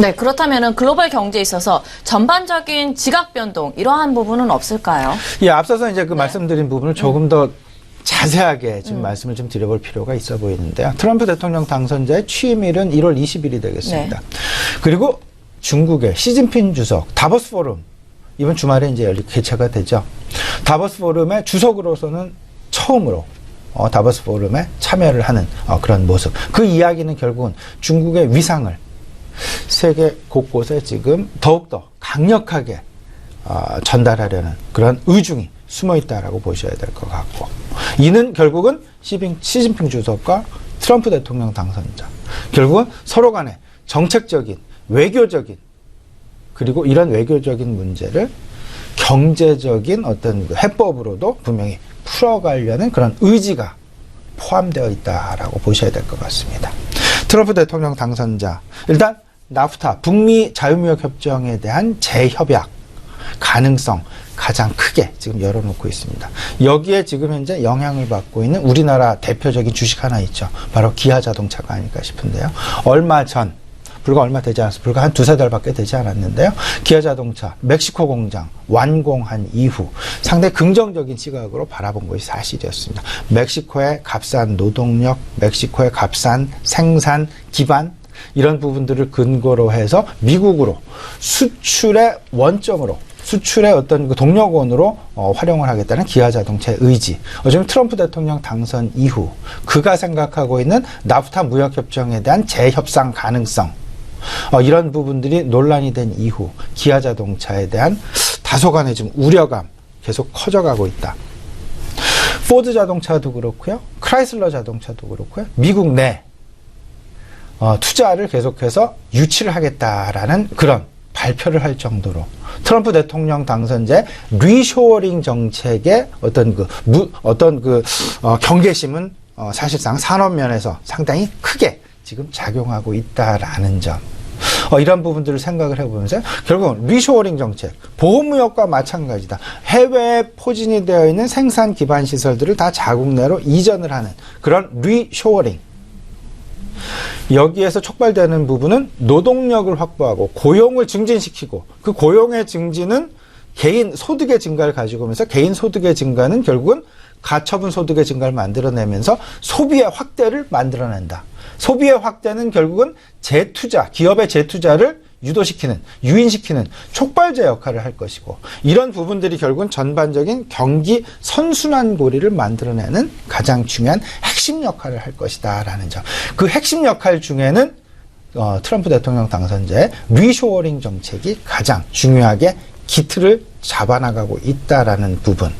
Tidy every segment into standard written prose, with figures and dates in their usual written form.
네, 그렇다면은 글로벌 경제에 있어서 전반적인 지각 변동 이러한 부분은 없을까요? 예, 앞서서 이제 그 말씀드린 부분을 조금 더 자세하게 지금 말씀을 좀 드려볼 필요가 있어 보이는데요. 트럼프 대통령 당선자의 취임일은 1월 20일이 되겠습니다. 네. 그리고 중국의 시진핑 주석 다보스 포럼 이번 주말에 이제 개최가 되죠. 다보스 포럼의 주석으로서는 처음으로 다보스 포럼에 참여를 하는 그런 모습. 그 이야기는 결국은 중국의 위상을 세계 곳곳에 지금 더욱더 강력하게 전달하려는 그런 의중이 숨어 있다라고 보셔야 될 것 같고, 이는 결국은 시진핑 주석과 트럼프 대통령 당선자, 결국은 서로 간에 정책적인, 외교적인, 그리고 이런 외교적인 문제를 경제적인 어떤 해법으로도 분명히 풀어가려는 그런 의지가 포함되어 있다라고 보셔야 될 것 같습니다. 트럼프 대통령 당선자, 일단 나프타, 북미 자유무역 협정에 대한 재협약 가능성 가장 크게 지금 열어놓고 있습니다. 여기에 지금 현재 영향을 받고 있는 우리나라 대표적인 주식 하나 있죠. 바로 기아자동차가 아닐까 싶은데요. 불과 얼마 되지 않았어요. 불과 한 두세 달밖에 되지 않았는데요. 기아자동차 멕시코 공장 완공한 이후 상당히 긍정적인 시각으로 바라본 것이 사실이었습니다. 멕시코의 값싼 노동력, 멕시코의 값싼 생산 기반, 이런 부분들을 근거로 해서 미국으로 수출의 원점으로, 수출의 어떤 그 동력원으로 활용을 하겠다는 기아자동차의 의지. 어쩌면 트럼프 대통령 당선 이후 그가 생각하고 있는 나프타 무역협정에 대한 재협상 가능성, 이런 부분들이 논란이 된 이후 기아자동차에 대한 다소간의 좀 우려감 계속 커져가고 있다. 포드 자동차도 그렇고요, 크라이슬러 자동차도 그렇고요, 미국 내 투자를 계속해서 유치를 하겠다라는 그런 발표를 할 정도로 트럼프 대통령 당선자의 리쇼어링 정책의 경계심은 사실상 산업 면에서 상당히 크게 지금 작용하고 있다라는 점. 이런 부분들을 생각을 해보면서 결국은 리쇼어링 정책, 보호무역과 마찬가지다. 해외에 포진이 되어 있는 생산 기반 시설들을 다 자국 내로 이전을 하는 그런 리쇼어링. 여기에서 촉발되는 부분은 노동력을 확보하고 고용을 증진시키고, 그 고용의 증진은 개인 소득의 증가를 가지고 오면서 개인 소득의 증가는 결국은 가처분 소득의 증가를 만들어내면서 소비의 확대를 만들어낸다. 소비의 확대는 결국은 재투자, 기업의 재투자를 유도시키는, 유인시키는 촉발제 역할을 할 것이고, 이런 부분들이 결국은 전반적인 경기 선순환 고리를 만들어내는 가장 중요한 핵심 역할을 할 것이다 라는 점. 그 핵심 역할 중에는 트럼프 대통령 당선자의 리쇼어링 정책이 가장 중요하게 기틀을 잡아나가고 있다라는 부분.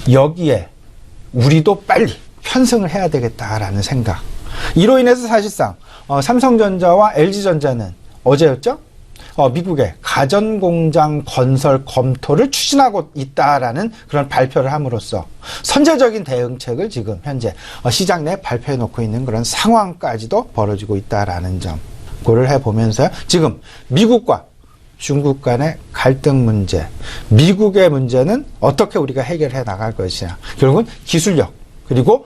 여기에 우리도 빨리 편승을 해야 되겠다라는 생각. 이로 인해서 사실상 삼성전자와 LG전자는 어제였죠? 미국의 가전공장 건설 검토를 추진하고 있다라는 그런 발표를 함으로써 선제적인 대응책을 지금 현재 시장 내에 발표해 놓고 있는 그런 상황까지도 벌어지고 있다라는 점 고려를 해보면서 지금 미국과 중국 간의 갈등 문제, 미국의 문제는 어떻게 우리가 해결해 나갈 것이냐. 결국은 기술력, 그리고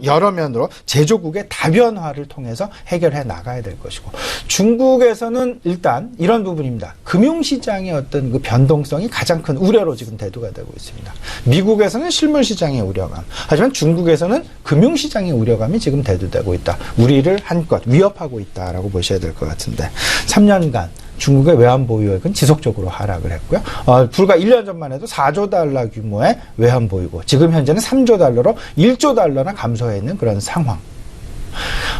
여러 면으로 제조국의 다변화를 통해서 해결해 나가야 될 것이고, 중국에서는 일단 이런 부분입니다. 금융시장의 어떤 그 변동성이 가장 큰 우려로 지금 대두가 되고 있습니다. 미국에서는 실물시장의 우려감, 하지만 중국에서는 금융시장의 우려감이 지금 대두되고 있다. 우리를 한껏 위협하고 있다라고 보셔야 될 것 같은데, 3년간 중국의 외환 보유액은 지속적으로 하락을 했고요. 불과 1년 전만 해도 4조 달러 규모의 외환 보유고, 지금 현재는 3조 달러로 1조 달러나 감소해 있는 그런 상황.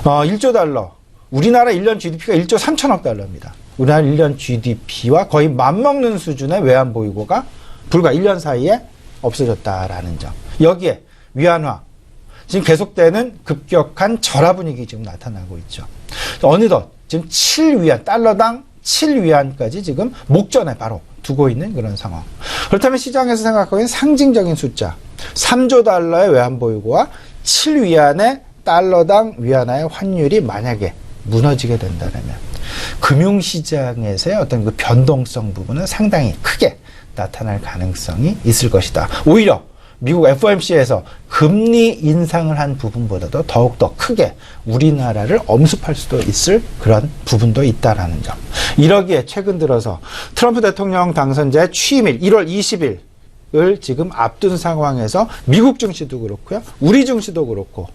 1조 달러, 우리나라 1년 GDP가 1조 3천억 달러입니다. 우리나라 1년 GDP와 거의 맞먹는 수준의 외환 보유고가 불과 1년 사이에 없어졌다라는 점. 여기에 위안화, 지금 계속되는 급격한 절하 분위기 지금 나타나고 있죠. 어느덧 지금 7위안, 달러당 7위안까지 지금 목전에 바로 두고 있는 그런 상황. 그렇다면 시장에서 생각하고 있는 상징적인 숫자, 3조 달러의 외환보유고와 7위안의 달러당 위안화의 환율이 만약에 무너지게 된다면 금융시장에서의 어떤 그 변동성 부분은 상당히 크게 나타날 가능성이 있을 것이다. 오히려 미국 FOMC에서 금리 인상을 한 부분보다도 더욱더 크게 우리나라를 엄습할 수도 있을 그런 부분도 있다라는 점. 이러기에 최근 들어서 트럼프 대통령 당선자의 취임일 1월 20일 을 지금 앞둔 상황에서 미국 증시도 그렇고요. 우리 증시도 그렇고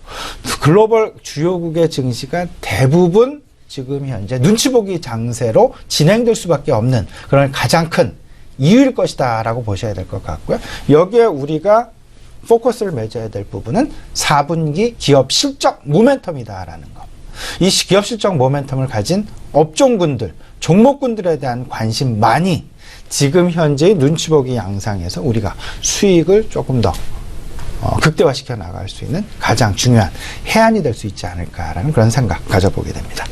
글로벌 주요국의 증시가 대부분 지금 현재 눈치 보기 장세로 진행될 수밖에 없는 그런 가장 큰 이유일 것이다라고 보셔야 될 것 같고요. 여기에 우리가 포커스를 맺어야 될 부분은 4분기 기업 실적 모멘텀이다라는 것. 이 기업 실적 모멘텀을 가진 업종군들, 종목군들에 대한 관심만이 지금 현재의 눈치 보기 양상에서 우리가 수익을 조금 더 극대화시켜 나갈 수 있는 가장 중요한 해안이 될 수 있지 않을까라는 그런 생각 가져보게 됩니다.